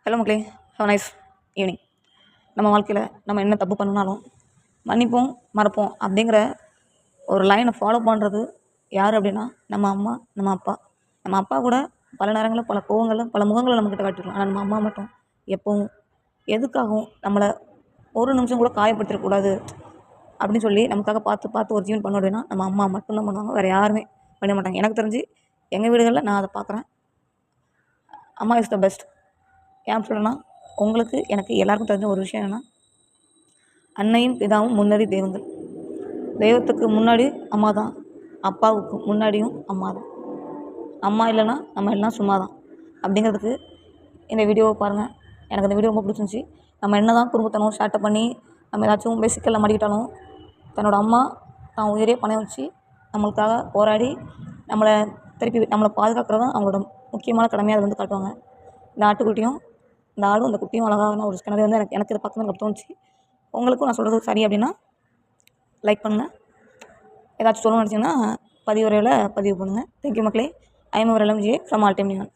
Hello மக்களே, have nice evening. நம்ம வாழ்க்கையில் நம்ம என்ன தப்பு பண்ணினாலும் மன்னிப்போம் மறப்போம் அப்படிங்கிற ஒரு லைனை ஃபாலோ பண்ணுறது யார் அப்படின்னா நம்ம அம்மா, நம்ம அப்பா. நம்ம அப்பா கூட பல நேரங்களில் பல கோவங்களில் பல முகங்களை நம்மக்கிட்ட காட்டிடலாம். ஆனால் நம்ம அம்மா மட்டும் எப்போவும் எதுக்காகவும் நம்மளை ஒரு நிமிஷம் கூட காயப்படுத்திடக்கூடாது அப்படின்னு சொல்லி நமக்காக பார்த்து பார்த்து ஒரு ஜீவன் பண்ணோம் அப்படின்னா நம்ம அம்மா மட்டும்தான் பண்ணுவாங்க. வேறு யாருமே பண்ண மாட்டாங்க. எனக்கு தெரிஞ்சு எங்கள் வீடுகளில் நான் அதை பார்க்குறேன். அம்மா இஸ் த பெஸ்ட். ஏன் சொல்கிறேன்னா, உங்களுக்கு எனக்கு எல்லாருக்கும் தெரிஞ்ச ஒரு விஷயம் என்னென்னா, அன்னையும் பிதாவும் முன்னறி தெய்வங்கள். தெய்வத்துக்கு முன்னாடி அம்மா தான், அப்பாவுக்கு முன்னாடியும் அம்மா தான். அம்மா இல்லைன்னா நம்ம எல்லாம் சும்மா தான் அப்படிங்கிறதுக்கு இந்த வீடியோவை பாருங்கள். எனக்கு இந்த வீடியோ ரொம்ப பிடிச்சிருந்துச்சி. நம்ம என்ன தான் குடும்பத்தனம் ஷேர்ட்டை பண்ணி நம்ம ஏதாச்சும் பேசிக்கலில் மாட்டிக்கிட்டாலும் தன்னோட அம்மா தான் உயிரே பணம் வச்சு நம்மளுக்காக போராடி நம்மளை நம்மளை பாதுகாக்கிறது தான் அவங்களோட முக்கியமான கடமையாக அதை வந்து காட்டுவாங்க. இந்த ஆட்டுக்குட்டியும் இந்த ஆடும் அந்த குட்டியும் அழகான ஒரு கிணறு வந்து எனக்கு இதை பார்க்கும்போது எனக்கு தோணுச்சு. உங்களுக்கும் நான் சொல்கிறது சரி அப்படின்னா லைக் பண்ணுங்கள். ஏதாச்சும் சொல்லணும்னு நினச்சிங்கன்னா பதிவுரையில் பதிவு பண்ணுங்கள். தேங்க்யூ மக்களே. I am our LMGA from all time நியூன்.